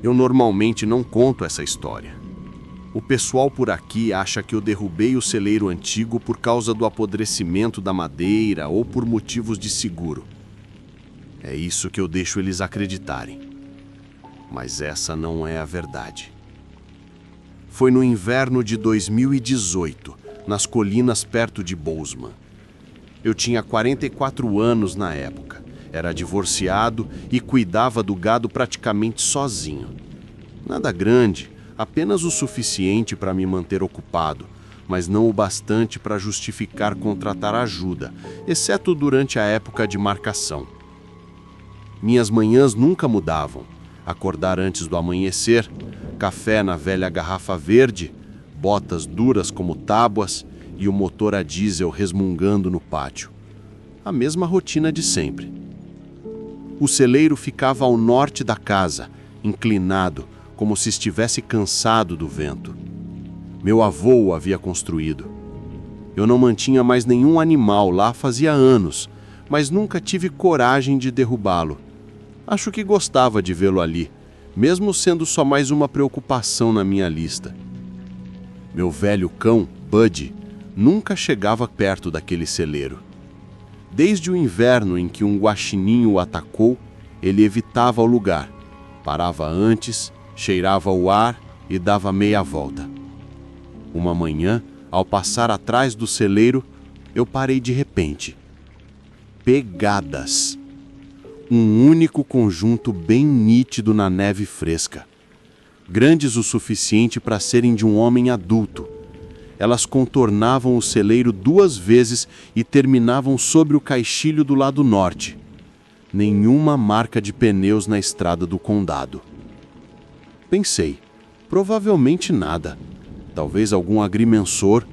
Eu normalmente não conto essa história. O pessoal por aqui acha que eu derrubei o celeiro antigo por causa do apodrecimento da madeira ou por motivos de seguro. É isso que eu deixo eles acreditarem. Mas essa não é a verdade. Foi no inverno de 2018, nas colinas perto de Bozeman. Eu tinha 44 anos na época, era divorciado e cuidava do gado praticamente sozinho. Nada grande, apenas o suficiente para me manter ocupado, mas não o bastante para justificar contratar ajuda, exceto durante a época de marcação. Minhas manhãs nunca mudavam. Acordar antes do amanhecer, café na velha garrafa verde, botas duras como tábuas e o motor a diesel resmungando no pátio. A mesma rotina de sempre. O celeiro ficava ao norte da casa, inclinado, como se estivesse cansado do vento. Meu avô o havia construído. Eu não mantinha mais nenhum animal lá fazia anos, mas nunca tive coragem de derrubá-lo. Acho que gostava de vê-lo ali, mesmo sendo só mais uma preocupação na minha lista. Meu velho cão, Buddy, nunca chegava perto daquele celeiro. Desde o inverno em que um guaxininho o atacou, ele evitava o lugar. Parava antes, cheirava o ar e dava meia volta. Uma manhã, ao passar atrás do celeiro, eu parei de repente. Pegadas. Um único conjunto bem nítido na neve fresca. Grandes o suficiente para serem de um homem adulto. Elas contornavam o celeiro 2 vezes e terminavam sobre o caixilho do lado norte. Nenhuma marca de pneus na estrada do condado. Pensei, provavelmente nada. Talvez algum agrimensor.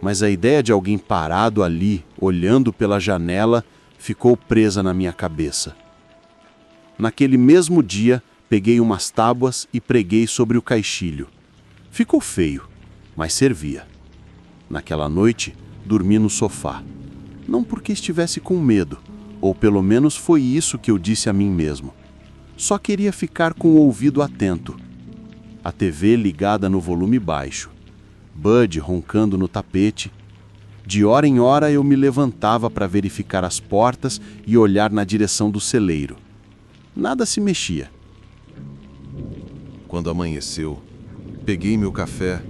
Mas a ideia de alguém parado ali, olhando pela janela, ficou presa na minha cabeça. Naquele mesmo dia, peguei umas tábuas e preguei sobre o caixilho. Ficou feio, mas servia. Naquela noite, dormi no sofá. Não porque estivesse com medo, ou pelo menos foi isso que eu disse a mim mesmo. Só queria ficar com o ouvido atento. A TV ligada no volume baixo. Bud roncando no tapete. De hora em hora eu me levantava para verificar as portas e olhar na direção do celeiro. Nada se mexia. Quando amanheceu, peguei meu café,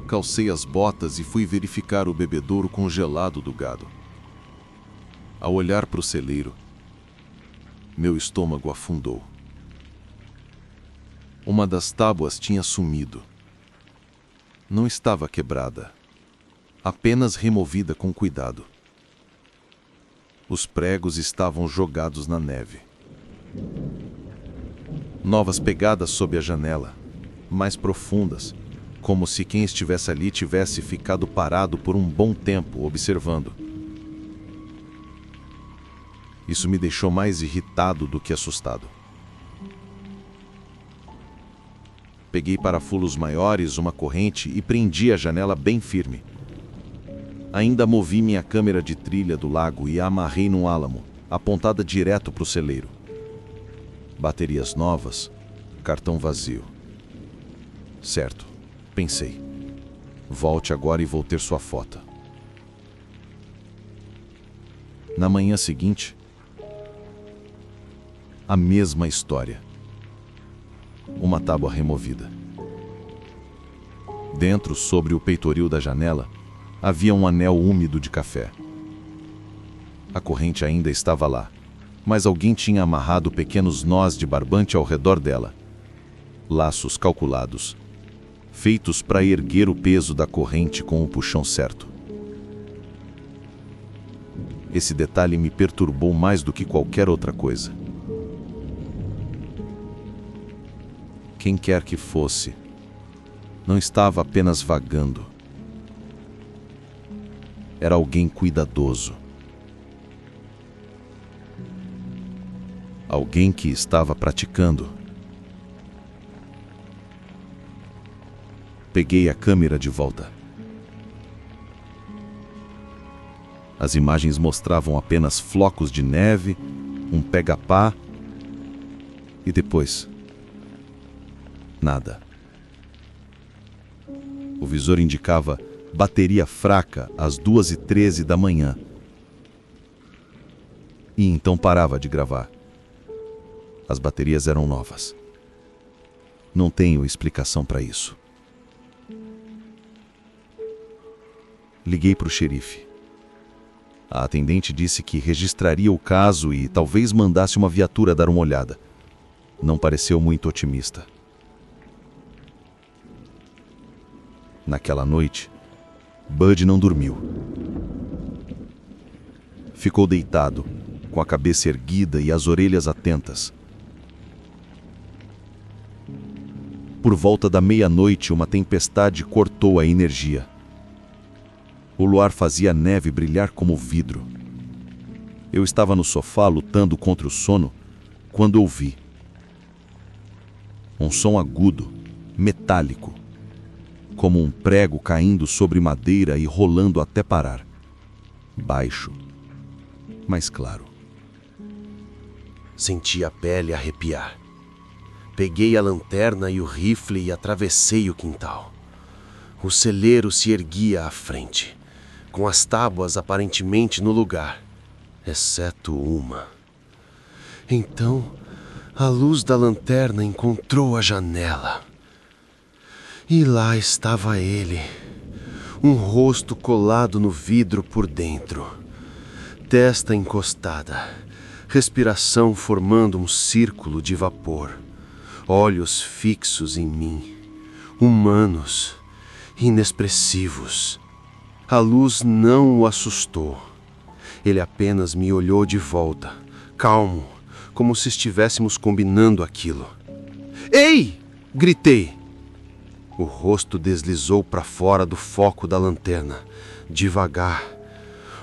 calcei as botas e fui verificar o bebedouro congelado do gado. Ao olhar para o celeiro, meu estômago afundou. Uma das tábuas tinha sumido. Não estava quebrada. Apenas removida com cuidado. Os pregos estavam jogados na neve. Novas pegadas sob a janela, mais profundas, como se quem estivesse ali tivesse ficado parado por um bom tempo observando. Isso me deixou mais irritado do que assustado. Peguei parafusos maiores, uma corrente e prendi a janela bem firme. Ainda movi minha câmera de trilha do lago e a amarrei num álamo, apontada direto para o celeiro. Baterias novas, cartão vazio. Certo, pensei. Volte agora e vou ter sua foto. Na manhã seguinte, a mesma história. Uma tábua removida. Dentro, sobre o peitoril da janela, havia um anel úmido de café. A corrente ainda estava lá, mas alguém tinha amarrado pequenos nós de barbante ao redor dela. Laços calculados, feitos para erguer o peso da corrente com o puxão certo. Esse detalhe me perturbou mais do que qualquer outra coisa. Quem quer que fosse, não estava apenas vagando. Era alguém cuidadoso. Alguém que estava praticando. Peguei a câmera de volta. As imagens mostravam apenas flocos de neve, um pega-pá e depois Nada. O visor indicava bateria fraca às 2h13 da manhã. E então parava de gravar. As baterias eram novas. Não tenho explicação para isso. Liguei para o xerife. A atendente disse que registraria o caso e talvez mandasse uma viatura dar uma olhada. Não pareceu muito otimista. Naquela noite, Bud não dormiu. Ficou deitado, com a cabeça erguida e as orelhas atentas. Por volta da meia-noite, uma tempestade cortou a energia. O luar fazia a neve brilhar como vidro. Eu estava no sofá lutando contra o sono quando ouvi um som agudo, metálico, como um prego caindo sobre madeira e rolando até parar. Baixo, mas claro. Senti a pele arrepiar. Peguei a lanterna e o rifle e atravessei o quintal. O celeiro se erguia à frente, com as tábuas aparentemente no lugar, exceto uma. Então, a luz da lanterna encontrou a janela. E lá estava ele, um rosto colado no vidro por dentro, testa encostada, respiração formando um círculo de vapor, olhos fixos em mim, humanos, inexpressivos. A luz não o assustou. Ele apenas me olhou de volta, calmo, como se estivéssemos combinando aquilo. "Ei!" gritei. O rosto deslizou para fora do foco da lanterna, devagar.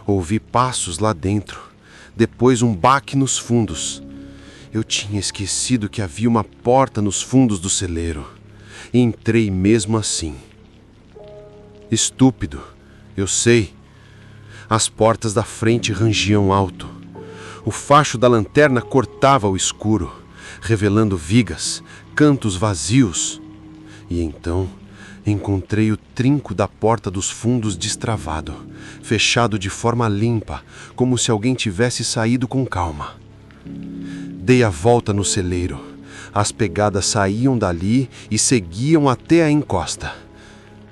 Ouvi passos lá dentro, depois um baque nos fundos. Eu tinha esquecido que havia uma porta nos fundos do celeiro. Entrei mesmo assim. Estúpido, eu sei. As portas da frente rangiam alto. O facho da lanterna cortava o escuro, revelando vigas, cantos vazios. E então encontrei o trinco da porta dos fundos destravado, fechado de forma limpa, como se alguém tivesse saído com calma. Dei a volta no celeiro. As pegadas saíam dali e seguiam até a encosta.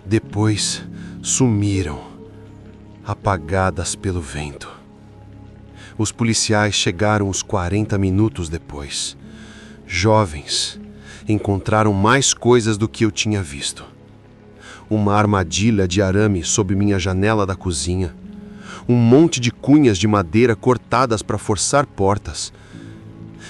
Depois sumiram, apagadas pelo vento. Os policiais chegaram uns 40 minutos depois. Jovens, encontraram mais coisas do que eu tinha visto. Uma armadilha de arame sob minha janela da cozinha. Um monte de cunhas de madeira cortadas para forçar portas.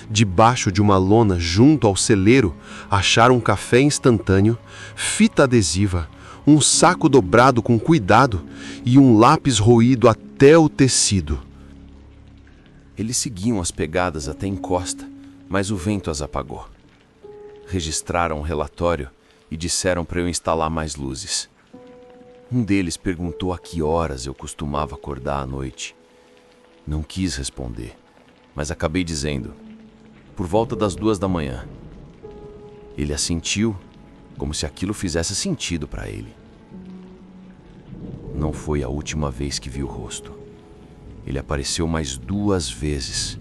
Debaixo de uma lona junto ao celeiro, acharam um café instantâneo, fita adesiva, um saco dobrado com cuidado e um lápis roído até o tecido. Eles seguiam as pegadas até a encosta, mas o vento as apagou. Registraram o relatório e disseram para eu instalar mais luzes. Um deles perguntou a que horas eu costumava acordar à noite. Não quis responder, mas acabei dizendo, por volta das 2 da manhã. Ele assentiu, como se aquilo fizesse sentido para ele. Não foi a última vez que vi o rosto. Ele apareceu mais 2 vezes.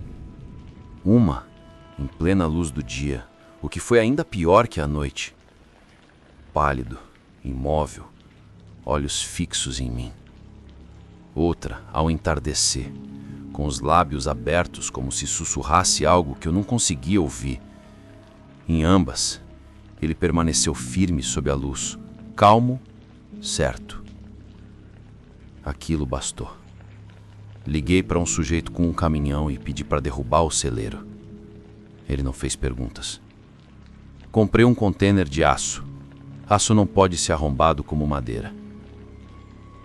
Uma, em plena luz do dia, o que foi ainda pior que a noite. Pálido, imóvel, olhos fixos em mim. Outra, ao entardecer, com os lábios abertos como se sussurrasse algo que eu não conseguia ouvir. Em ambas, ele permaneceu firme sob a luz, calmo, certo. Aquilo bastou. Liguei para um sujeito com um caminhão e pedi para derrubar o celeiro. Ele não fez perguntas. Comprei um contêiner de aço. Aço não pode ser arrombado como madeira.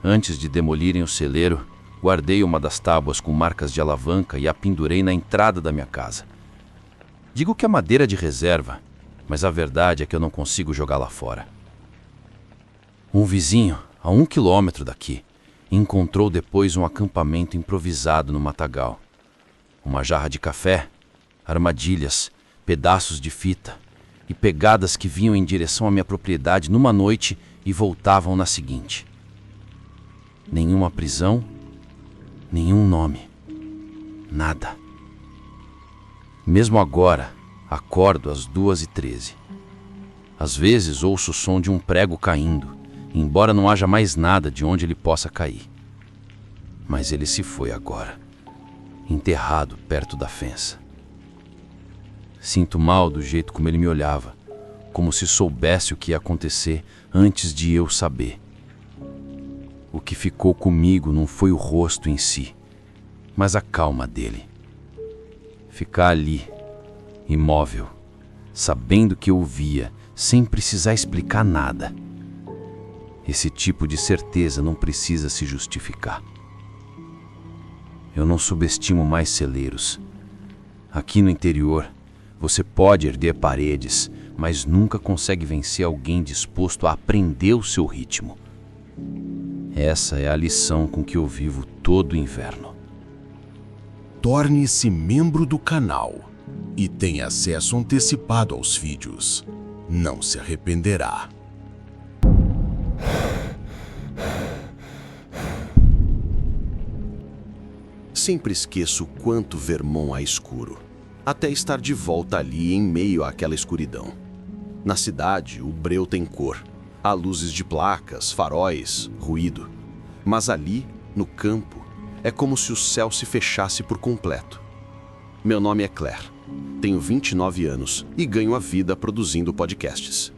Antes de demolirem o celeiro, guardei uma das tábuas com marcas de alavanca e a pendurei na entrada da minha casa. Digo que é madeira de reserva, mas a verdade é que eu não consigo jogá-la fora. Um vizinho, a 1 quilômetro daqui, encontrou depois um acampamento improvisado no matagal. Uma jarra de café, armadilhas, pedaços de fita e pegadas que vinham em direção à minha propriedade numa noite e voltavam na seguinte. Nenhuma prisão, nenhum nome, nada. Mesmo agora, acordo às 2h13. Às vezes ouço o som de um prego caindo, embora não haja mais nada de onde ele possa cair. Mas ele se foi agora, enterrado perto da fensa. Sinto mal do jeito como ele me olhava, como se soubesse o que ia acontecer antes de eu saber. O que ficou comigo não foi o rosto em si, mas a calma dele. Ficar ali, imóvel, sabendo que eu o via, sem precisar explicar nada. Esse tipo de certeza não precisa se justificar. Eu não subestimo mais celeiros. Aqui no interior, você pode erguer paredes, mas nunca consegue vencer alguém disposto a aprender o seu ritmo. Essa é a lição com que eu vivo todo o inverno. Torne-se membro do canal e tenha acesso antecipado aos vídeos. Não se arrependerá. Sempre esqueço o quanto Vermont há escuro, até estar de volta ali em meio àquela escuridão. Na cidade, o breu tem cor. Há luzes de placas, faróis, ruído. Mas ali, no campo, é como se o céu se fechasse por completo. Meu nome é Claire. Tenho 29 anos e ganho a vida produzindo podcasts.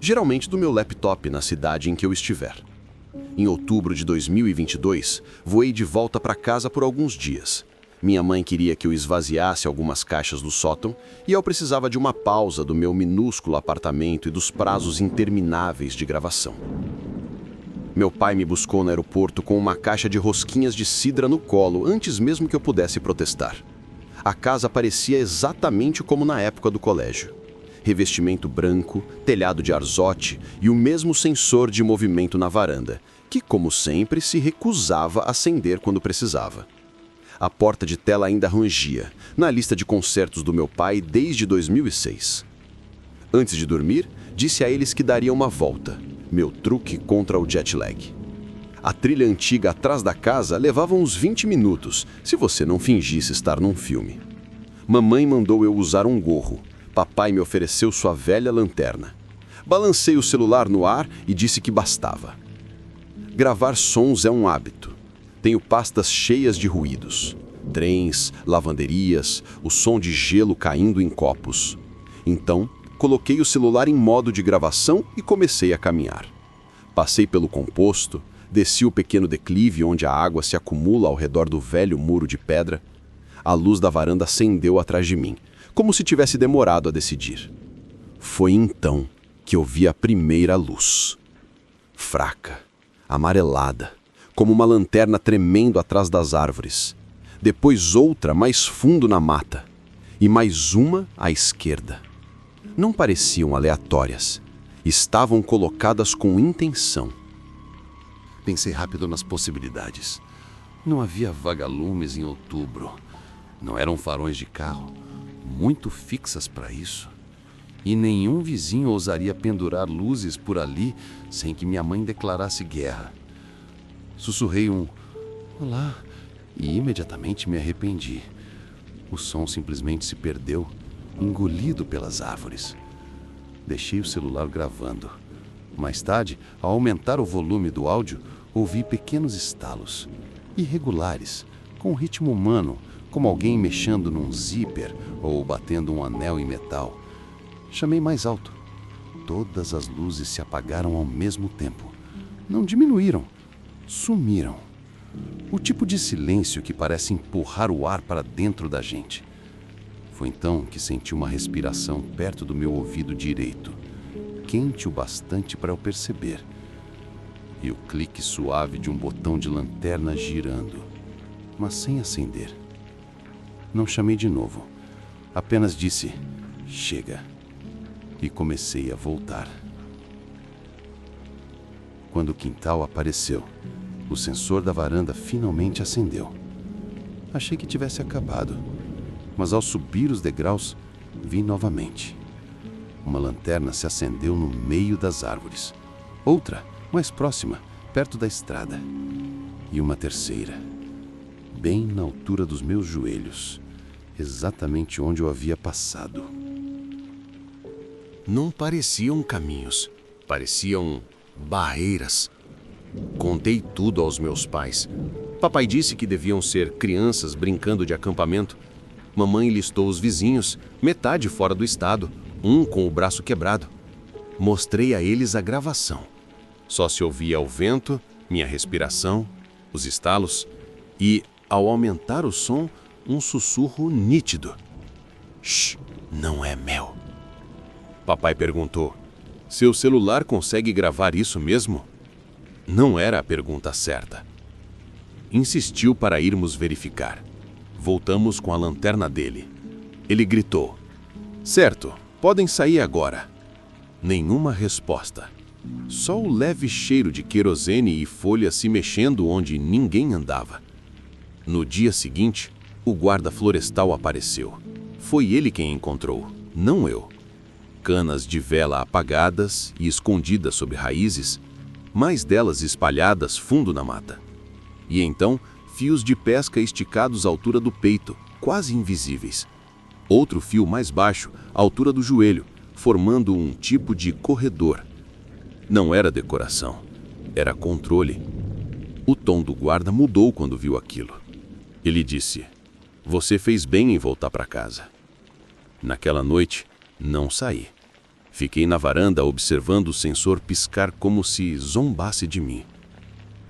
Geralmente do meu laptop na cidade em que eu estiver. Em outubro de 2022, voei de volta para casa por alguns dias. Minha mãe queria que eu esvaziasse algumas caixas do sótão e eu precisava de uma pausa do meu minúsculo apartamento e dos prazos intermináveis de gravação. Meu pai me buscou no aeroporto com uma caixa de rosquinhas de cidra no colo antes mesmo que eu pudesse protestar. A casa parecia exatamente como na época do colégio. Revestimento branco, telhado de arzote e o mesmo sensor de movimento na varanda, que, como sempre, se recusava a acender quando precisava. A porta de tela ainda rangia, na lista de concertos do meu pai desde 2006. Antes de dormir, disse a eles que daria uma volta, meu truque contra o jet lag. A trilha antiga atrás da casa levava uns 20 minutos, se você não fingisse estar num filme. Mamãe mandou eu usar um gorro. Papai me ofereceu sua velha lanterna. Balancei o celular no ar e disse que bastava. Gravar sons é um hábito. Tenho pastas cheias de ruídos. Trens, lavanderias, o som de gelo caindo em copos. Então, coloquei o celular em modo de gravação e comecei a caminhar. Passei pelo composto, desci o pequeno declive onde a água se acumula ao redor do velho muro de pedra. A luz da varanda acendeu atrás de mim, como se tivesse demorado a decidir. Foi então que eu vi a primeira luz. Fraca, amarelada, como uma lanterna tremendo atrás das árvores. Depois outra mais fundo na mata. E mais uma à esquerda. Não pareciam aleatórias. Estavam colocadas com intenção. Pensei rápido nas possibilidades. Não havia vagalumes em outubro. Não eram farões de carro, muito fixas para isso. E nenhum vizinho ousaria pendurar luzes por ali sem que minha mãe declarasse guerra. Sussurrei um "Olá" e imediatamente me arrependi. O som simplesmente se perdeu, engolido pelas árvores. Deixei o celular gravando. Mais tarde, ao aumentar o volume do áudio, ouvi pequenos estalos, irregulares, com ritmo humano, como alguém mexendo num zíper ou batendo um anel em metal. Chamei mais alto. Todas as luzes se apagaram ao mesmo tempo. Não diminuíram, sumiram. O tipo de silêncio que parece empurrar o ar para dentro da gente. Foi então que senti uma respiração perto do meu ouvido direito, quente o bastante para eu perceber. E o clique suave de um botão de lanterna girando, mas sem acender. Não chamei de novo. Apenas disse, chega. E comecei a voltar. Quando o quintal apareceu, o sensor da varanda finalmente acendeu. Achei que tivesse acabado, mas ao subir os degraus, vi novamente. Uma lanterna se acendeu no meio das árvores. Outra, mais próxima, perto da estrada. E uma terceira, bem na altura dos meus joelhos, exatamente onde eu havia passado. Não pareciam caminhos, pareciam barreiras. Contei tudo aos meus pais. Papai disse que deviam ser crianças brincando de acampamento. Mamãe listou os vizinhos, metade fora do estado, um com o braço quebrado. Mostrei a eles a gravação. Só se ouvia o vento, minha respiração, os estalos e, ao aumentar o som, um sussurro nítido. Shh, não é Mel. Papai perguntou: seu celular consegue gravar isso mesmo? Não era a pergunta certa. Insistiu para irmos verificar. Voltamos com a lanterna dele. Ele gritou: certo, podem sair agora. Nenhuma resposta. Só o leve cheiro de querosene e folhas se mexendo onde ninguém andava. No dia seguinte, o guarda florestal apareceu. Foi ele quem encontrou, não eu. Canas de vela apagadas e escondidas sob raízes, mais delas espalhadas fundo na mata. E então, fios de pesca esticados à altura do peito, quase invisíveis. Outro fio mais baixo, à altura do joelho, formando um tipo de corredor. Não era decoração, era controle. O tom do guarda mudou quando viu aquilo. Ele disse: você fez bem em voltar para casa. Naquela noite, não saí. Fiquei na varanda observando o sensor piscar como se zombasse de mim.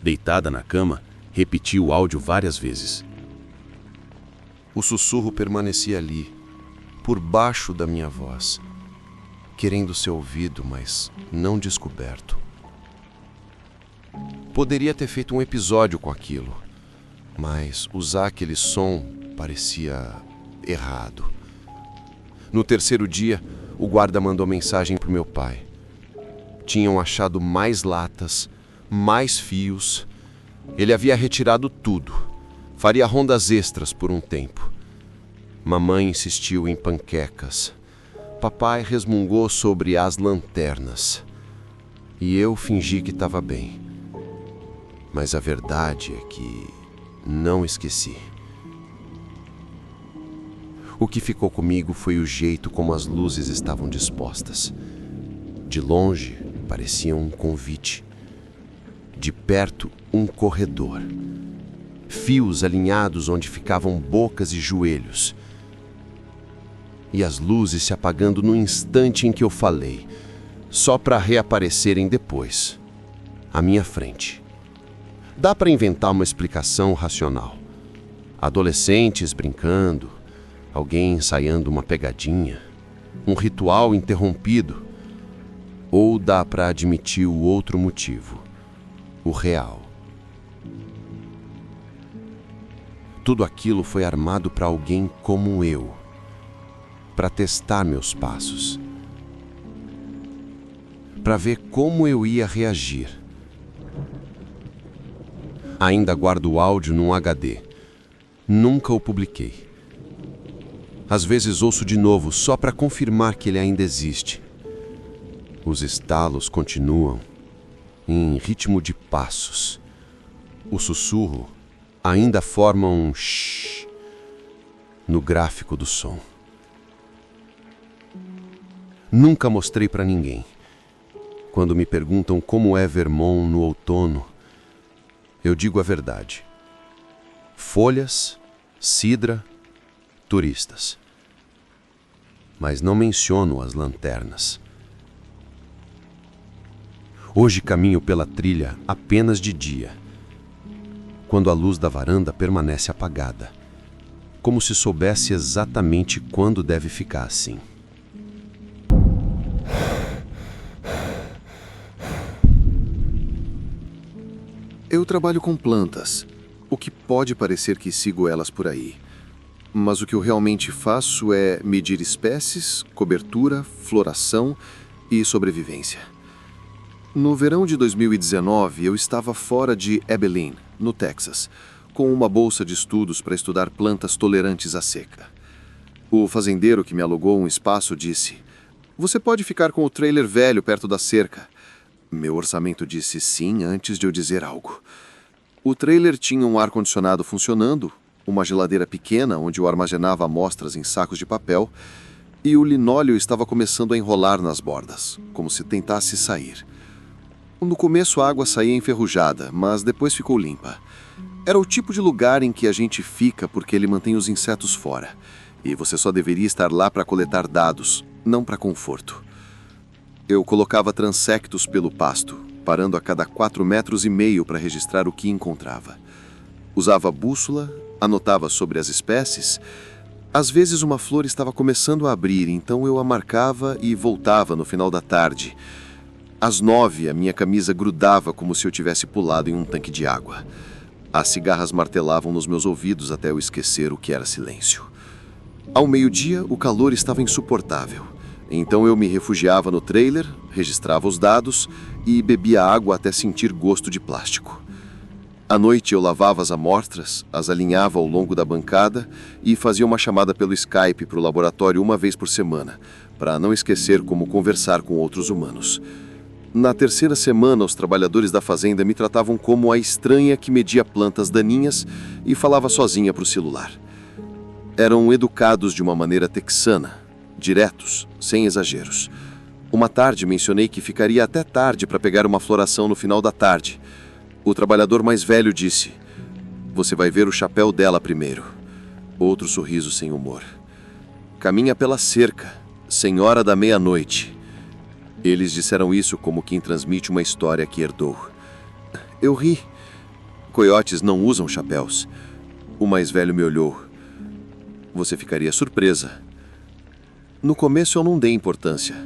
Deitada na cama, repeti o áudio várias vezes. O sussurro permanecia ali, por baixo da minha voz, querendo ser ouvido, mas não descoberto. Poderia ter feito um episódio com aquilo, mas usar aquele som parecia errado. No terceiro dia, o guarda mandou mensagem para o meu pai. Tinham achado mais latas, mais fios. Ele havia retirado tudo. Faria rondas extras por um tempo. Mamãe insistiu em panquecas. Papai resmungou sobre as lanternas. E eu fingi que estava bem. Mas a verdade é que não esqueci. O que ficou comigo foi o jeito como as luzes estavam dispostas. De longe, parecia um convite. De perto, um corredor. Fios alinhados onde ficavam bocas e joelhos. E as luzes se apagando no instante em que eu falei, só para reaparecerem depois, à minha frente. Dá para inventar uma explicação racional. Adolescentes brincando, alguém ensaiando uma pegadinha, um ritual interrompido. Ou dá para admitir o outro motivo, o real. Tudo aquilo foi armado para alguém como eu, para testar meus passos, para ver como eu ia reagir. Ainda guardo o áudio num HD. Nunca o publiquei. Às vezes ouço de novo só para confirmar que ele ainda existe. Os estalos continuam, em ritmo de passos. O sussurro ainda forma um shh no gráfico do som. Nunca mostrei para ninguém. Quando me perguntam como é Vermont no outono, eu digo a verdade. Folhas, cidra, turistas. Mas não menciono as lanternas. Hoje caminho pela trilha apenas de dia, quando a luz da varanda permanece apagada, como se soubesse exatamente quando deve ficar assim. Eu trabalho com plantas, o que pode parecer que sigo elas por aí. Mas o que eu realmente faço é medir espécies, cobertura, floração e sobrevivência. No verão de 2019, eu estava fora de Abilene, no Texas, com uma bolsa de estudos para estudar plantas tolerantes à seca. O fazendeiro que me alugou um espaço disse: Você pode ficar com o trailer velho perto da cerca. Meu orçamento disse sim antes de eu dizer algo. O trailer tinha um ar-condicionado funcionando, uma geladeira pequena onde eu armazenava amostras em sacos de papel, e o linóleo estava começando a enrolar nas bordas, como se tentasse sair. No começo a água saía enferrujada, mas depois ficou limpa. Era o tipo de lugar em que a gente fica porque ele mantém os insetos fora, e você só deveria estar lá para coletar dados, não para conforto. Eu colocava transectos pelo pasto, parando a cada 4,5 metros para registrar o que encontrava. Usava bússola, anotava sobre as espécies. Às vezes uma flor estava começando a abrir, então eu a marcava e voltava no final da tarde. Às 9, a minha camisa grudava como se eu tivesse pulado em um tanque de água. As cigarras martelavam nos meus ouvidos até eu esquecer o que era silêncio. Ao meio-dia, o calor estava insuportável. Então eu me refugiava no trailer, registrava os dados e bebia água até sentir gosto de plástico. À noite eu lavava as amostras, as alinhava ao longo da bancada e fazia uma chamada pelo Skype para o laboratório uma vez por semana, para não esquecer como conversar com outros humanos. Na terceira semana, os trabalhadores da fazenda me tratavam como a estranha que media plantas daninhas e falava sozinha para o celular. Eram educados de uma maneira texana, diretos, sem exageros. Uma tarde mencionei que ficaria até tarde para pegar uma floração no final da tarde. O trabalhador mais velho disse: "Você vai ver o chapéu dela primeiro." Outro sorriso sem humor. "Caminha pela cerca, senhora da meia-noite." Eles disseram isso como quem transmite uma história que herdou. Eu ri. Coiotes não usam chapéus. O mais velho me olhou. "Você ficaria surpresa." No começo eu não dei importância.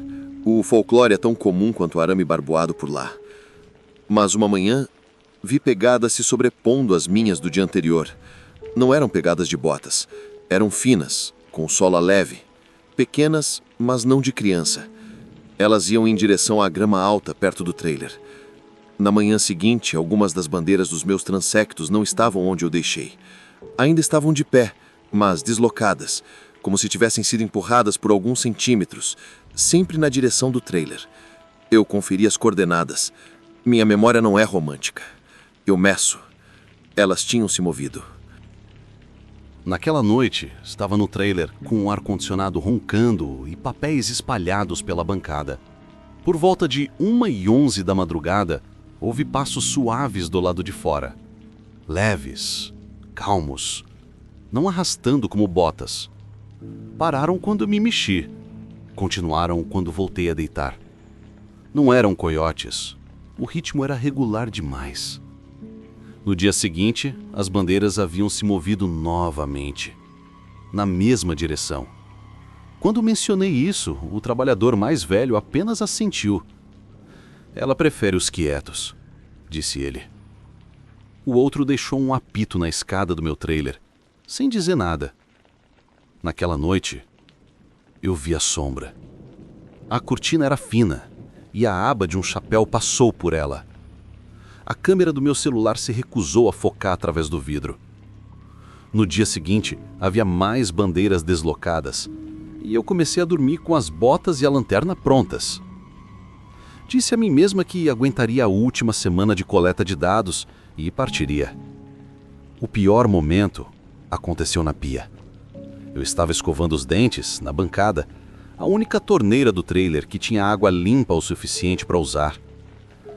O folclore é tão comum quanto o arame barboado por lá. Mas uma manhã, vi pegadas se sobrepondo às minhas do dia anterior. Não eram pegadas de botas. Eram finas, com sola leve. Pequenas, mas não de criança. Elas iam em direção à grama alta perto do trailer. Na manhã seguinte, algumas das bandeiras dos meus transectos não estavam onde eu deixei. Ainda estavam de pé, mas deslocadas, como se tivessem sido empurradas por alguns centímetros, sempre na direção do trailer. Eu conferi as coordenadas. Minha memória não é romântica. Eu meço. Elas tinham se movido. Naquela noite, estava no trailer com o ar-condicionado roncando e papéis espalhados pela bancada. Por volta de 1h11 da madrugada, houve passos suaves do lado de fora. Leves, calmos, não arrastando como botas. Pararam quando me mexi. Continuaram quando voltei a deitar. Não eram coiotes. O ritmo era regular demais. No dia seguinte, as bandeiras haviam se movido novamente, na mesma direção. Quando mencionei isso, o trabalhador mais velho apenas assentiu. "Ela prefere os quietos", disse ele. O outro deixou um apito na escada do meu trailer, sem dizer nada. Naquela noite, eu vi a sombra. A cortina era fina e a aba de um chapéu passou por ela. A câmera do meu celular se recusou a focar através do vidro. No dia seguinte, havia mais bandeiras deslocadas e eu comecei a dormir com as botas e a lanterna prontas. Disse a mim mesma que aguentaria a última semana de coleta de dados e partiria. O pior momento aconteceu na pia. Eu estava escovando os dentes, na bancada, a única torneira do trailer que tinha água limpa o suficiente para usar.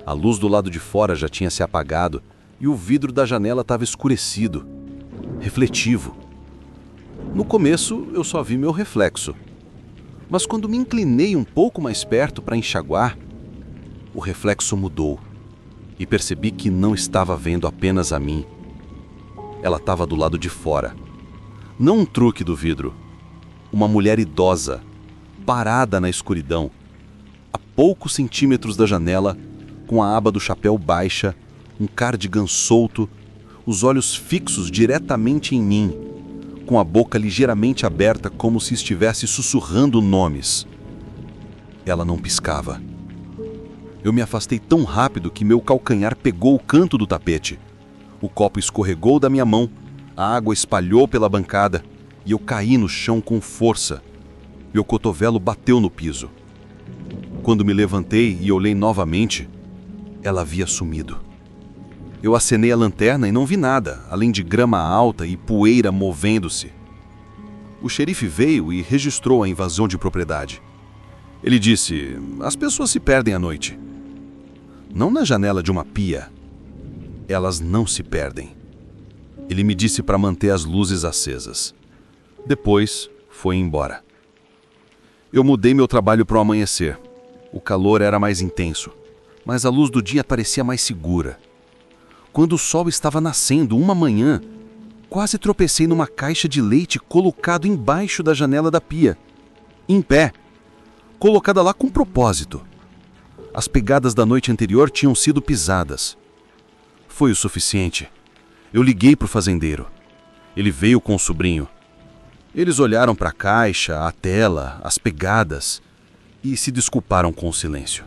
A luz do lado de fora já tinha se apagado e o vidro da janela estava escurecido, refletivo. No começo, eu só vi meu reflexo. Mas quando me inclinei um pouco mais perto para enxaguar, o reflexo mudou e percebi que não estava vendo apenas a mim. Ela estava do lado de fora. Não um truque do vidro. Uma mulher idosa, parada na escuridão, a poucos centímetros da janela, com a aba do chapéu baixa, um cardigan solto, os olhos fixos diretamente em mim, com a boca ligeiramente aberta como se estivesse sussurrando nomes. Ela não piscava. Eu me afastei tão rápido que meu calcanhar pegou o canto do tapete. O copo escorregou da minha mão, a água espalhou pela bancada e eu caí no chão com força. Meu cotovelo bateu no piso. Quando me levantei e olhei novamente, ela havia sumido. Eu acenei a lanterna e não vi nada, além de grama alta e poeira movendo-se. O xerife veio e registrou a invasão de propriedade. Ele disse: as pessoas se perdem à noite. Não na janela de uma pia. Elas não se perdem. Ele me disse para manter as luzes acesas. Depois, foi embora. Eu mudei meu trabalho para o amanhecer. O calor era mais intenso, mas a luz do dia parecia mais segura. Quando o sol estava nascendo uma manhã, quase tropecei numa caixa de leite colocado embaixo da janela da pia, em pé, colocada lá com propósito. As pegadas da noite anterior tinham sido pisadas. Foi o suficiente. Eu liguei para o fazendeiro. Ele veio com o sobrinho. Eles olharam para a caixa, a tela, as pegadas e se desculparam com o silêncio.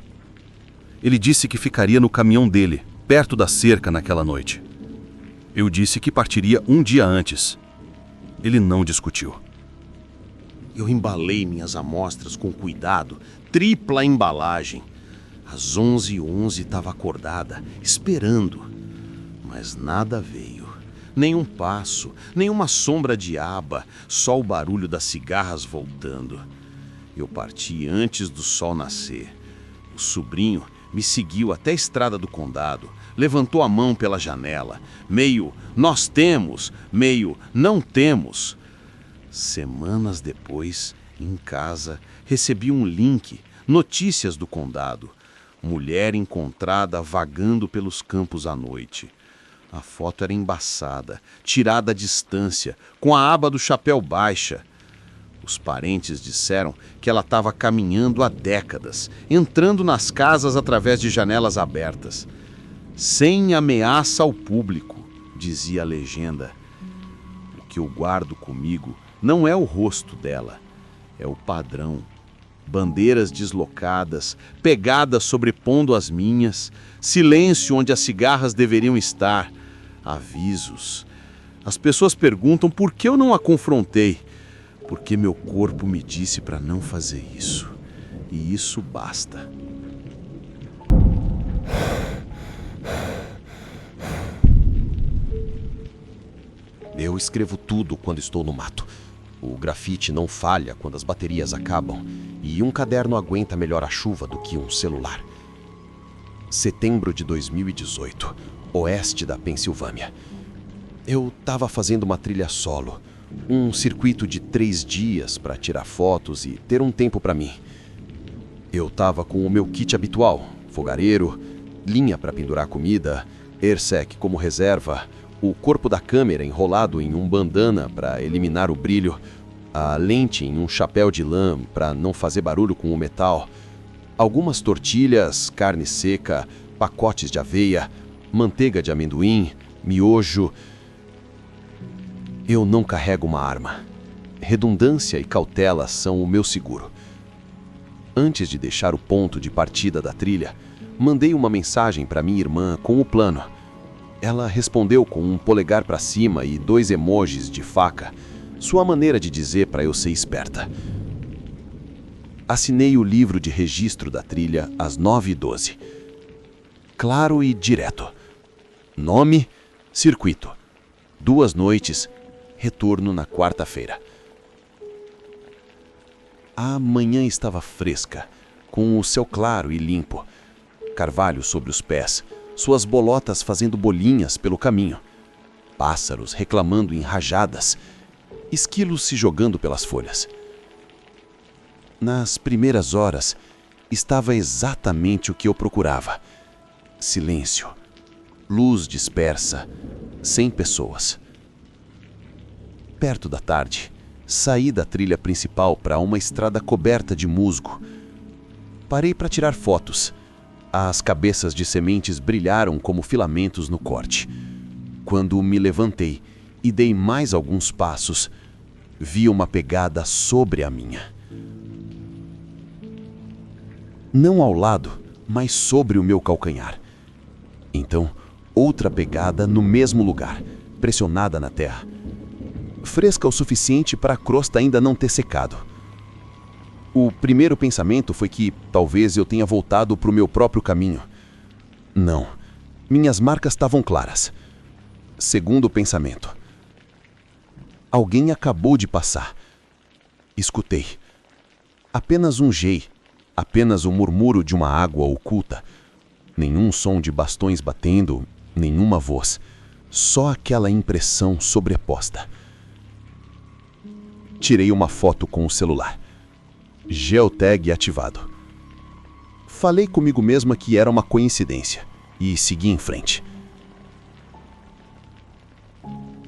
Ele disse que ficaria no caminhão dele, perto da cerca naquela noite. Eu disse que partiria um dia antes. Ele não discutiu. Eu embalei minhas amostras com cuidado, tripla embalagem. Às 11h11 estava acordada, esperando. Mas nada veio. Nenhum passo, nenhuma sombra de aba, só o barulho das cigarras voltando. Eu parti antes do sol nascer. O sobrinho me seguiu até a estrada do condado, levantou a mão pela janela, meio nós temos, meio não temos. Semanas depois, em casa, recebi um link, notícias do condado. Mulher encontrada vagando pelos campos à noite. A foto era embaçada, tirada à distância, com a aba do chapéu baixa. Os parentes disseram que ela estava caminhando há décadas, entrando nas casas através de janelas abertas. Sem ameaça ao público, dizia a legenda. O que eu guardo comigo não é o rosto dela, é o padrão. Bandeiras deslocadas, pegadas sobrepondo as minhas, silêncio onde as cigarras deveriam estar, avisos. As pessoas perguntam por que eu não a confrontei. Porque meu corpo me disse para não fazer isso. E isso basta. Eu escrevo tudo quando estou no mato. O grafite não falha quando as baterias acabam. E um caderno aguenta melhor a chuva do que um celular. Setembro de 2018, oeste da Pensilvânia. Eu estava fazendo uma trilha solo. Um circuito de 3 dias para tirar fotos e ter um tempo para mim. Eu estava com o meu kit habitual, fogareiro, linha para pendurar comida, AirSec como reserva, o corpo da câmera enrolado em um bandana para eliminar o brilho, a lente em um chapéu de lã para não fazer barulho com o metal, algumas tortilhas, carne seca, pacotes de aveia, manteiga de amendoim, miojo. Eu não carrego uma arma. Redundância e cautela são o meu seguro. Antes de deixar o ponto de partida da trilha, mandei uma mensagem para minha irmã com o plano. Ela respondeu com um polegar para cima e 2 emojis de faca, sua maneira de dizer para eu ser esperta. Assinei o livro de registro da trilha às 9h12. Claro e direto. Nome, circuito. 2 noites, retorno na quarta-feira. A manhã estava fresca, com o céu claro e limpo. Carvalho sobre os pés, suas bolotas fazendo bolinhas pelo caminho. Pássaros reclamando em rajadas, esquilos se jogando pelas folhas. Nas primeiras horas, estava exatamente o que eu procurava. Silêncio, luz dispersa, sem pessoas. Perto da tarde, saí da trilha principal para uma estrada coberta de musgo. Parei para tirar fotos. As cabeças de sementes brilharam como filamentos no corte. Quando me levantei e dei mais alguns passos, vi uma pegada sobre a minha. Não ao lado, mas sobre o meu calcanhar. Então, outra pegada no mesmo lugar, pressionada na terra. Fresca o suficiente para a crosta ainda não ter secado. O primeiro pensamento foi que talvez eu tenha voltado para o meu próprio caminho. Não, minhas marcas estavam claras. Segundo pensamento: alguém acabou de passar. Escutei. Apenas um gei, apenas o murmúrio de uma água oculta. Nenhum som de bastões batendo, nenhuma voz. Só aquela impressão sobreposta. Tirei uma foto com o celular. Geotag ativado. Falei comigo mesma que era uma coincidência e segui em frente.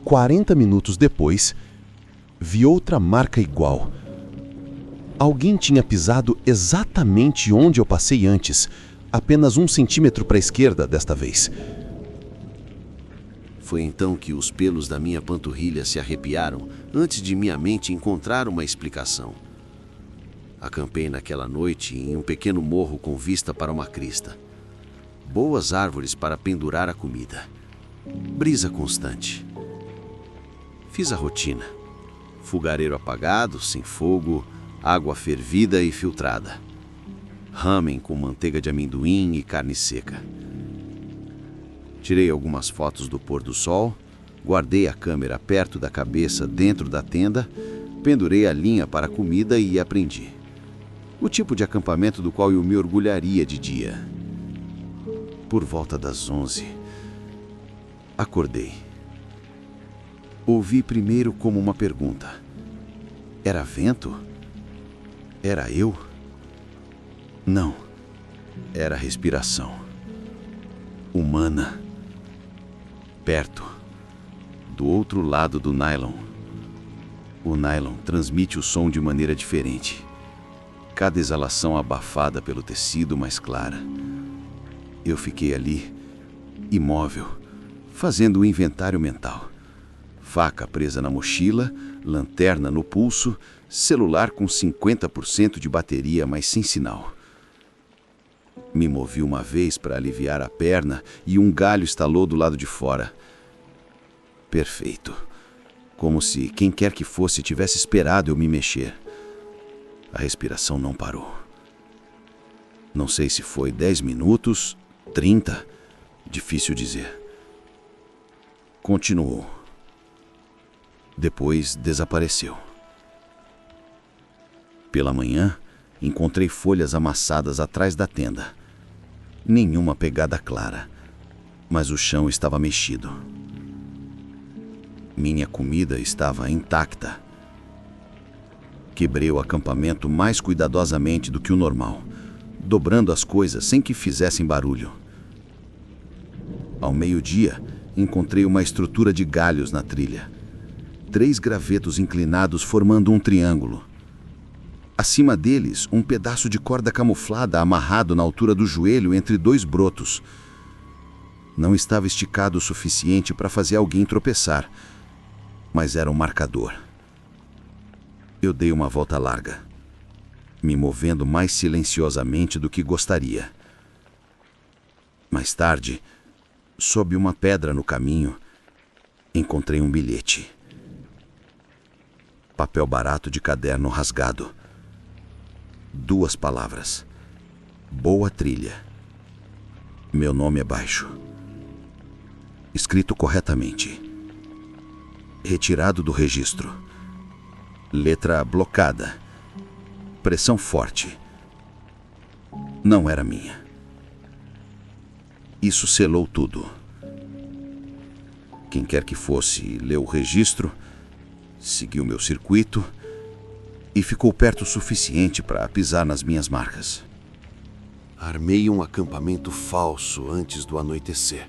40 minutos depois, vi outra marca igual. Alguém tinha pisado exatamente onde eu passei antes, apenas 1 centímetro para a esquerda desta vez. Foi então que os pelos da minha panturrilha se arrepiaram antes de minha mente encontrar uma explicação. Acampei naquela noite em um pequeno morro com vista para uma crista. Boas árvores para pendurar a comida. Brisa constante. Fiz a rotina. Fogareiro apagado, sem fogo, água fervida e filtrada. Ramen com manteiga de amendoim e carne seca. Tirei algumas fotos do pôr do sol, guardei a câmera perto da cabeça dentro da tenda, pendurei a linha para a comida e aprendi. O tipo de acampamento do qual eu me orgulharia de dia. Por volta das 11, acordei. Ouvi primeiro como uma pergunta. Era vento? Era eu? Não. Era respiração. Humana. Perto. Do outro lado do nylon. O nylon transmite o som de maneira diferente. Cada exalação abafada pelo tecido mais clara. Eu fiquei ali, imóvel, fazendo o inventário mental. Faca presa na mochila, lanterna no pulso, celular com 50% de bateria, mas sem sinal. Me movi uma vez para aliviar a perna e um galho estalou do lado de fora. Perfeito. Como se quem quer que fosse tivesse esperado eu me mexer. A respiração não parou. Não sei se foi 10 minutos, 30, difícil dizer. Continuou. Depois desapareceu. Pela manhã, encontrei folhas amassadas atrás da tenda. Nenhuma pegada clara, mas o chão estava mexido. Minha comida estava intacta. Quebrei o acampamento mais cuidadosamente do que o normal, dobrando as coisas sem que fizessem barulho. Ao meio-dia, encontrei uma estrutura de galhos na trilha. 3 gravetos inclinados formando um triângulo. Acima deles, um pedaço de corda camuflada amarrado na altura do joelho entre 2 brotos. Não estava esticado o suficiente para fazer alguém tropeçar, mas era um marcador. Eu dei uma volta larga, me movendo mais silenciosamente do que gostaria. Mais tarde, sob uma pedra no caminho, encontrei um bilhete. Papel barato de caderno rasgado. 2 palavras. Boa trilha. Meu nome abaixo. Escrito corretamente. Retirado do registro. Letra blocada. Pressão forte. Não era minha. Isso selou tudo. Quem quer que fosse, leu o registro, seguiu meu circuito e ficou perto o suficiente para pisar nas minhas marcas. Armei um acampamento falso antes do anoitecer.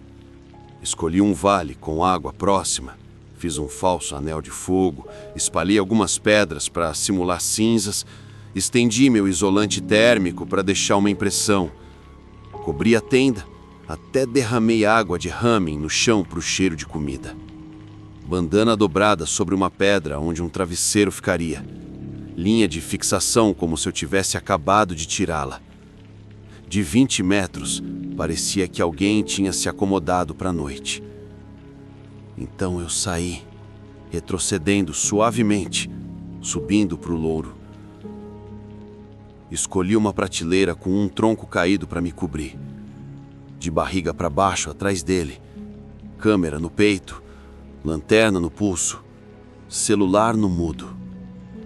Escolhi um vale com água próxima, fiz um falso anel de fogo, espalhei algumas pedras para simular cinzas, estendi meu isolante térmico para deixar uma impressão. Cobri a tenda, até derramei água de ramen no chão para o cheiro de comida. Bandana dobrada sobre uma pedra onde um travesseiro ficaria. Linha de fixação como se eu tivesse acabado de tirá-la. De 20 metros, parecia que alguém tinha se acomodado para a noite. Então eu saí, retrocedendo suavemente, subindo para o louro. Escolhi uma prateleira com um tronco caído para me cobrir. De barriga para baixo, atrás dele. Câmera no peito, lanterna no pulso, celular no mudo.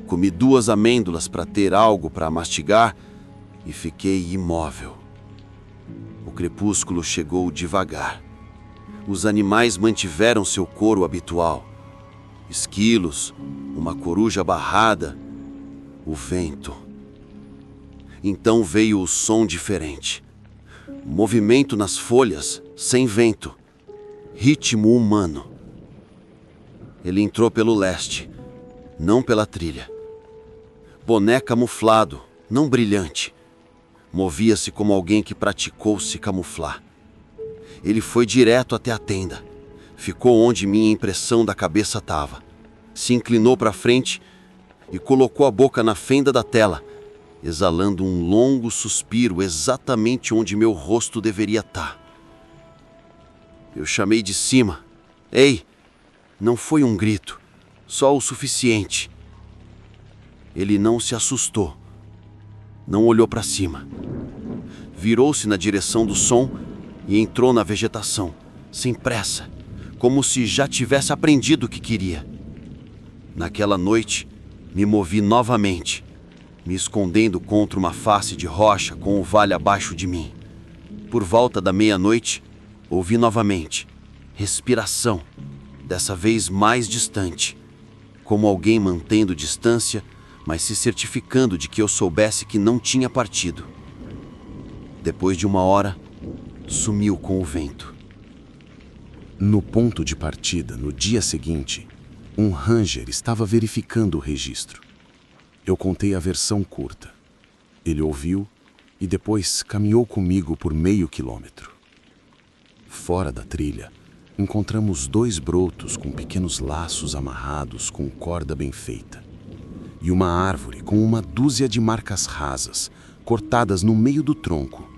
Comi 2 amêndoas para ter algo para mastigar e fiquei imóvel. O crepúsculo chegou devagar. Os animais mantiveram seu coro habitual. Esquilos, uma coruja barrada, o vento. Então veio o som diferente. Movimento nas folhas, sem vento. Ritmo humano. Ele entrou pelo leste, não pela trilha. Boné camuflado, não brilhante. Movia-se como alguém que praticou se camuflar. Ele foi direto até a tenda. Ficou onde minha impressão da cabeça estava. Se inclinou para frente e colocou a boca na fenda da tela, exalando um longo suspiro exatamente onde meu rosto deveria estar. Eu chamei de cima. Ei! Não foi um grito, só o suficiente. Ele não se assustou. Não olhou para cima. Virou-se na direção do som e entrou na vegetação, sem pressa, como se já tivesse aprendido o que queria. Naquela noite, me movi novamente, me escondendo contra uma face de rocha com o vale abaixo de mim. Por volta da meia-noite, ouvi novamente respiração, dessa vez mais distante, como alguém mantendo distância, mas se certificando de que eu soubesse que não tinha partido. Depois de 1 hora, sumiu com o vento. No ponto de partida, no dia seguinte, um ranger estava verificando o registro. Eu contei a versão curta. Ele ouviu e depois caminhou comigo por meio quilômetro. Fora da trilha, encontramos 2 brotos com pequenos laços amarrados com corda bem feita e uma árvore com uma dúzia de marcas rasas, cortadas no meio do tronco,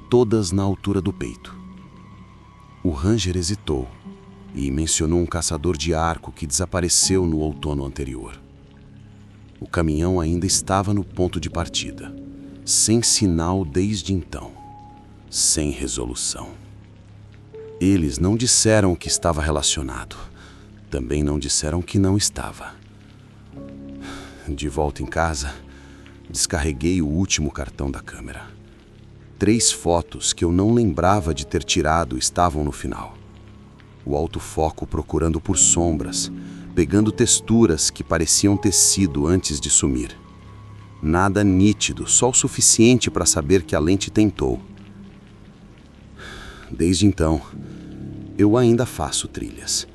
todas na altura do peito. O ranger hesitou e mencionou um caçador de arco que desapareceu no outono anterior. O caminhão ainda estava no ponto de partida, sem sinal desde então, sem resolução. Eles não disseram que estava relacionado, também não disseram que não estava. De volta em casa, descarreguei o último cartão da câmera. 3 fotos que eu não lembrava de ter tirado estavam no final. O autofoco procurando por sombras, pegando texturas que pareciam tecido antes de sumir. Nada nítido, só o suficiente para saber que a lente tentou. Desde então, eu ainda faço trilhas,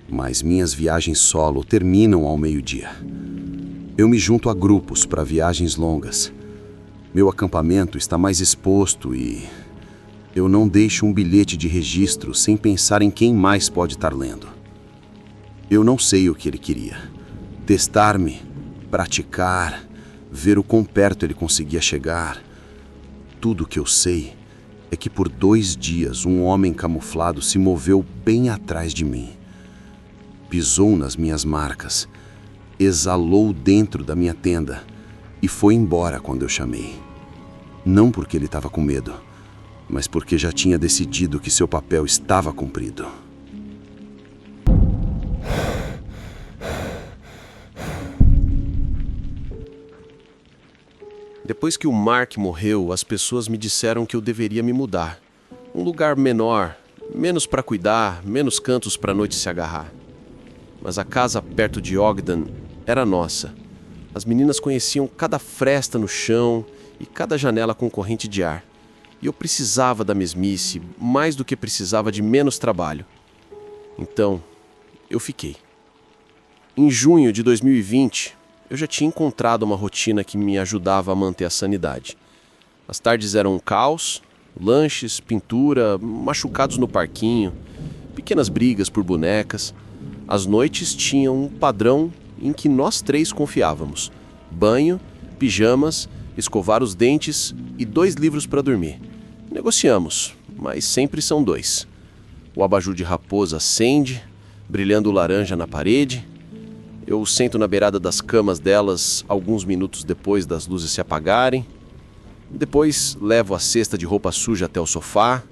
mas minhas viagens solo terminam ao meio-dia. Eu me junto a grupos para viagens longas. Meu acampamento está mais exposto e eu não deixo um bilhete de registro sem pensar em quem mais pode estar lendo. Eu não sei o que ele queria. Testar-me, praticar, ver o quão perto ele conseguia chegar. Tudo o que eu sei é que por 2 dias um homem camuflado se moveu bem atrás de mim. Pisou nas minhas marcas, exalou dentro da minha tenda e foi embora quando eu chamei. Não porque ele estava com medo, mas porque já tinha decidido que seu papel estava cumprido. Depois que o Mark morreu, as pessoas me disseram que eu deveria me mudar. Um lugar menor, menos para cuidar, menos cantos para a noite se agarrar. Mas a casa perto de Ogden era nossa. As meninas conheciam cada fresta no chão e cada janela com corrente de ar. E eu precisava da mesmice, mais do que precisava de menos trabalho. Então, eu fiquei. Em junho de 2020, eu já tinha encontrado uma rotina que me ajudava a manter a sanidade. As tardes eram um caos, lanches, pintura, machucados no parquinho, pequenas brigas por bonecas. As noites tinham um padrão em que nós 3 confiávamos: banho, pijamas, escovar os dentes e 2 livros para dormir. Negociamos, mas sempre são 2. O abajur de raposa acende, brilhando laranja na parede. Eu sento na beirada das camas delas alguns minutos depois das luzes se apagarem, Depois levo a cesta de roupa suja até o sofá,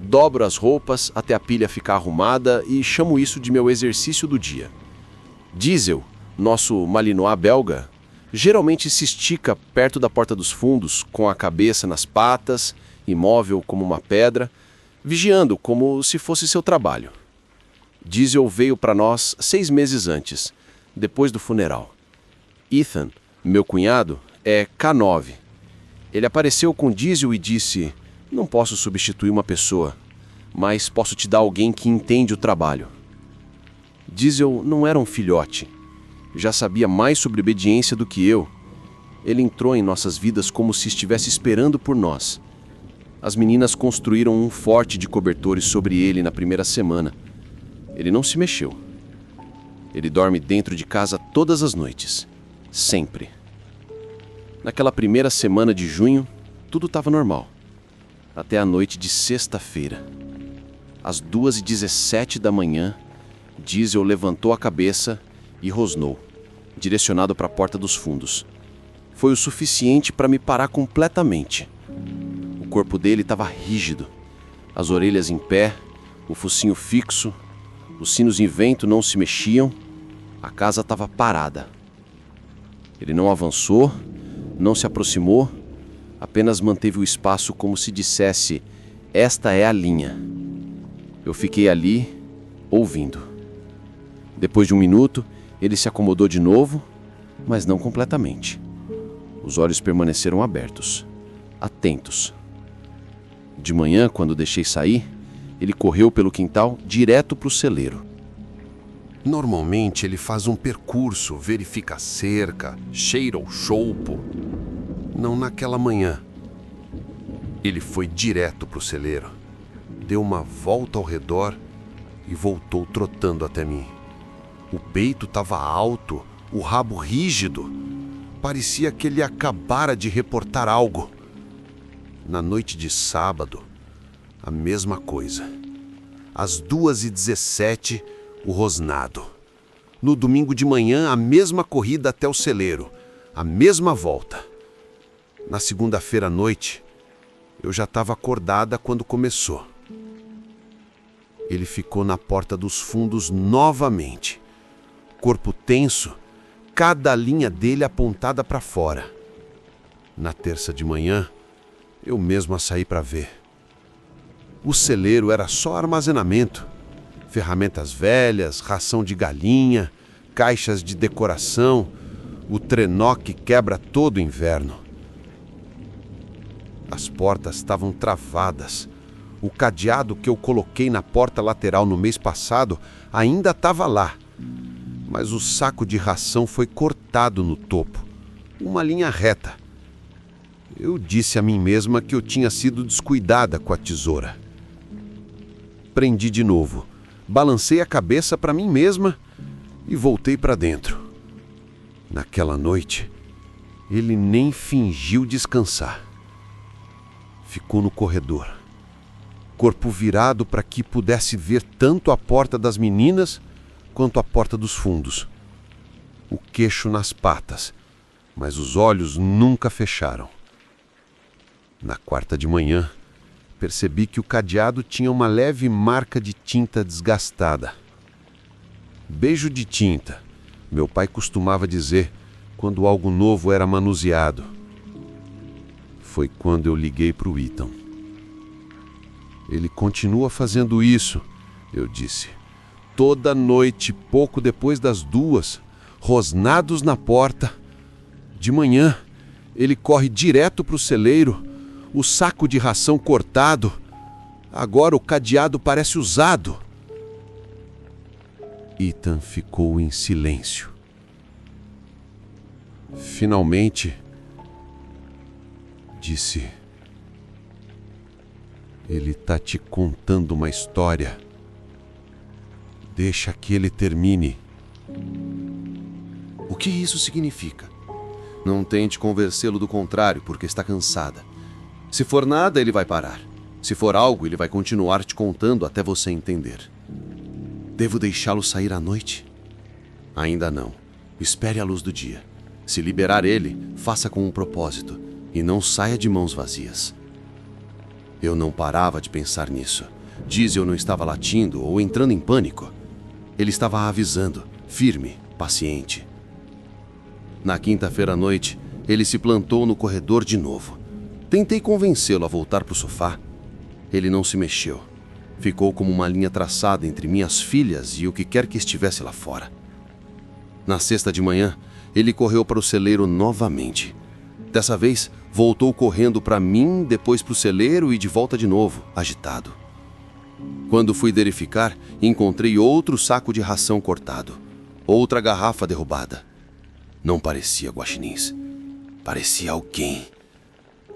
dobro as roupas até a pilha ficar arrumada e chamo isso de meu exercício do dia. Diesel, nosso malinois belga, geralmente se estica perto da porta dos fundos, com a cabeça nas patas, imóvel como uma pedra, vigiando como se fosse seu trabalho. Diesel veio para nós 6 meses antes, depois do funeral. Ethan, meu cunhado, é K9. Ele apareceu com Diesel e disse: "Não posso substituir uma pessoa, mas posso te dar alguém que entende o trabalho." Diesel não era um filhote. Já sabia mais sobre obediência do que eu. Ele entrou em nossas vidas como se estivesse esperando por nós. As meninas construíram um forte de cobertores sobre ele na primeira semana. Ele não se mexeu. Ele dorme dentro de casa todas as noites. Sempre. Naquela primeira semana de junho, tudo estava normal. Até a noite de sexta-feira. Às 2h17 da manhã, Diesel levantou a cabeça e rosnou, direcionado para a porta dos fundos. Foi o suficiente para me parar completamente. O corpo dele estava rígido, as orelhas em pé, o focinho fixo, os sinos em vento não se mexiam, a casa estava parada. Ele não avançou, não se aproximou, apenas manteve o espaço como se dissesse: "Esta é a linha." Eu fiquei ali, ouvindo. Depois de 1 minuto, ele se acomodou de novo, mas não completamente. Os olhos permaneceram abertos, atentos. De manhã, quando deixei sair, ele correu pelo quintal direto para o celeiro. Normalmente ele faz um percurso, verifica a cerca, cheira o choupo. Não naquela manhã. Ele foi direto para o celeiro, deu uma volta ao redor e voltou trotando até mim. O peito estava alto, o rabo rígido. Parecia que ele acabara de reportar algo. Na noite de sábado, a mesma coisa. Às 2h17, o rosnado. No domingo de manhã, a mesma corrida até o celeiro, a mesma volta. Na segunda-feira à noite, eu já estava acordada quando começou. Ele ficou na porta dos fundos novamente. Corpo tenso, cada linha dele apontada para fora. Na terça de manhã, eu mesmo a saí para ver. O celeiro era só armazenamento. Ferramentas velhas, ração de galinha, caixas de decoração, o trenó que quebra todo inverno. As portas estavam travadas. O cadeado que eu coloquei na porta lateral no mês passado ainda estava lá. Mas o saco de ração foi cortado no topo. Uma linha reta. Eu disse a mim mesma que eu tinha sido descuidada com a tesoura. Prendi de novo. Balancei a cabeça para mim mesma e voltei para dentro. Naquela noite, ele nem fingiu descansar. Ficou no corredor, corpo virado para que pudesse ver tanto a porta das meninas quanto a porta dos fundos. O queixo nas patas, mas os olhos nunca fecharam. Na quarta de manhã, percebi que o cadeado tinha uma leve marca de tinta desgastada. Beijo de tinta, meu pai costumava dizer quando algo novo era manuseado. Foi quando eu liguei para o Ethan. Ele continua fazendo isso, eu disse. Toda noite, pouco depois das 2, rosnados na porta. De manhã, ele corre direto para o celeiro, o saco de ração cortado. Agora o cadeado parece usado. Ethan ficou em silêncio. Finalmente, disse: "Ele tá te contando uma história. Deixa que ele termine." O que isso significa? Não tente convencê-lo do contrário, porque está cansada. Se for nada, ele vai parar. Se for algo, ele vai continuar te contando até você entender. Devo deixá-lo sair à noite? Ainda não. Espere a luz do dia. Se liberar ele, faça com um propósito. E não saia de mãos vazias. Eu não parava de pensar nisso. Diesel não estava latindo ou entrando em pânico. Ele estava avisando, firme, paciente. Na quinta-feira à noite, ele se plantou no corredor de novo. Tentei convencê-lo a voltar para o sofá. Ele não se mexeu. Ficou como uma linha traçada entre minhas filhas e o que quer que estivesse lá fora. Na sexta de manhã, ele correu para o celeiro novamente. Dessa vez, voltou correndo para mim, depois para o celeiro e de volta de novo, agitado. Quando fui verificar, encontrei outro saco de ração cortado. Outra garrafa derrubada. Não parecia guaxinins. Parecia alguém.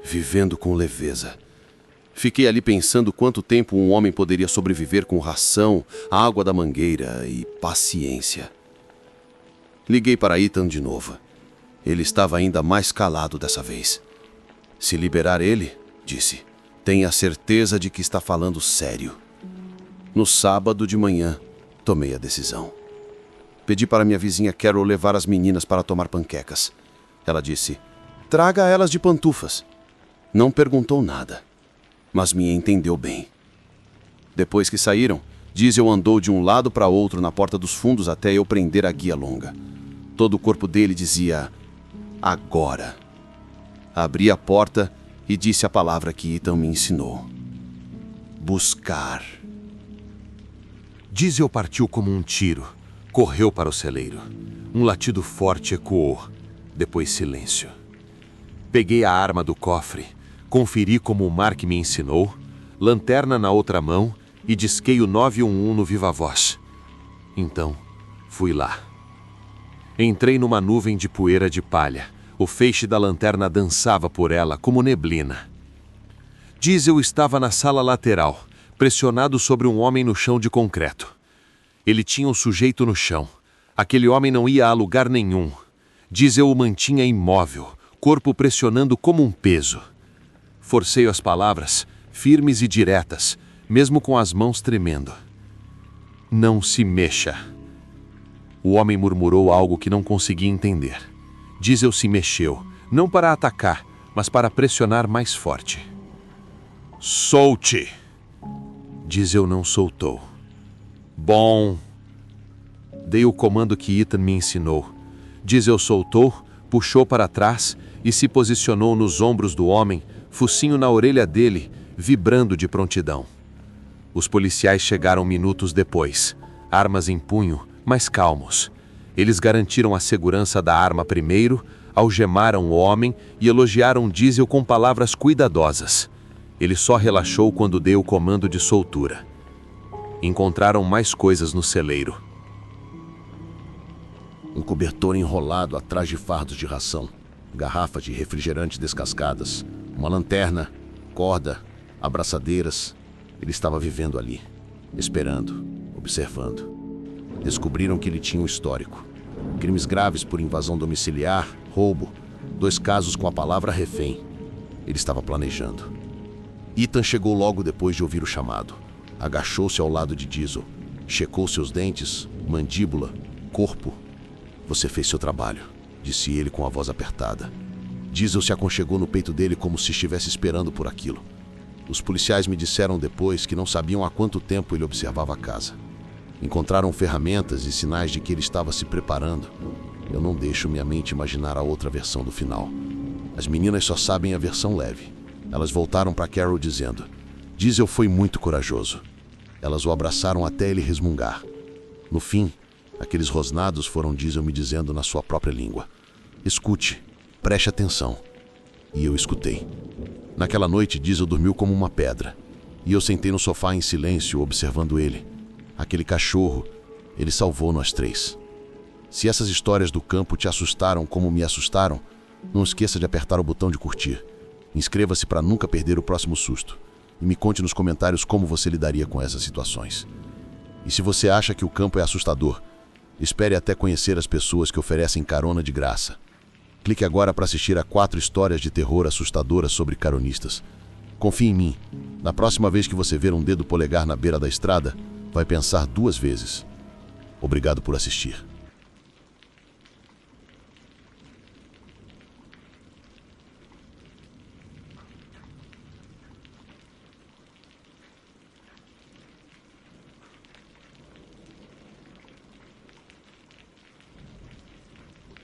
Vivendo com leveza. Fiquei ali pensando quanto tempo um homem poderia sobreviver com ração, água da mangueira e paciência. Liguei para Ethan de novo. Ele estava ainda mais calado dessa vez. Se liberar ele, disse, tenha certeza de que está falando sério. No sábado de manhã, tomei a decisão. Pedi para minha vizinha Carol levar as meninas para tomar panquecas. Ela disse, traga elas de pantufas. Não perguntou nada, mas me entendeu bem. Depois que saíram, Diesel andou de um lado para outro na porta dos fundos até eu prender a guia longa. Todo o corpo dele dizia, agora. Abri a porta e disse a palavra que Ethan me ensinou. Buscar. Diesel partiu como um tiro. Correu para o celeiro. Um latido forte ecoou. Depois silêncio. Peguei a arma do cofre, conferi como o Mark me ensinou, lanterna na outra mão e disquei o 911 no viva voz. Então, fui lá. Entrei numa nuvem de poeira de palha. O feixe da lanterna dançava por ela como neblina. Diesel estava na sala lateral, pressionado sobre um homem no chão de concreto. Ele tinha um sujeito no chão. Aquele homem não ia a lugar nenhum. Diesel o mantinha imóvel, corpo pressionando como um peso. Forcei as palavras, firmes e diretas, mesmo com as mãos tremendo. Não se mexa. O homem murmurou algo que não conseguia entender. Diesel se mexeu, não para atacar, mas para pressionar mais forte. Solte! Diesel não soltou. Bom. Dei o comando que Ethan me ensinou. Diesel soltou, puxou para trás e se posicionou nos ombros do homem, focinho na orelha dele, vibrando de prontidão. Os policiais chegaram minutos depois, armas em punho, mas calmos. Eles garantiram a segurança da arma primeiro, algemaram o homem e elogiaram Diesel com palavras cuidadosas. Ele só relaxou quando dei o comando de soltura. Encontraram mais coisas no celeiro. Um cobertor enrolado atrás de fardos de ração, garrafas de refrigerante descascadas, uma lanterna, corda, abraçadeiras. Ele estava vivendo ali, esperando, observando. Descobriram que ele tinha um histórico. Crimes graves por invasão domiciliar, roubo, 2 casos com a palavra refém. Ele estava planejando. Ethan chegou logo depois de ouvir o chamado. Agachou-se ao lado de Diesel. Checou seus dentes, mandíbula, corpo. Você fez seu trabalho, disse ele com a voz apertada. Diesel se aconchegou no peito dele como se estivesse esperando por aquilo. Os policiais me disseram depois que não sabiam há quanto tempo ele observava a casa. Encontraram ferramentas e sinais de que ele estava se preparando. Eu não deixo minha mente imaginar a outra versão do final. As meninas só sabem a versão leve. Elas voltaram para Carol dizendo: Diesel foi muito corajoso. Elas o abraçaram até ele resmungar. No fim, aqueles rosnados foram Diesel me dizendo na sua própria língua: escute, preste atenção. E eu escutei. Naquela noite, Diesel dormiu como uma pedra. E eu sentei no sofá em silêncio, observando ele. Aquele cachorro, ele salvou nós 3. Se essas histórias do campo te assustaram como me assustaram, não esqueça de apertar o botão de curtir. Inscreva-se para nunca perder o próximo susto. E me conte nos comentários como você lidaria com essas situações. E se você acha que o campo é assustador, espere até conhecer as pessoas que oferecem carona de graça. Clique agora para assistir a 4 histórias de terror assustadoras sobre caronistas. Confie em mim. Na próxima vez que você ver um dedo polegar na beira da estrada, vai pensar 2 vezes. Obrigado por assistir.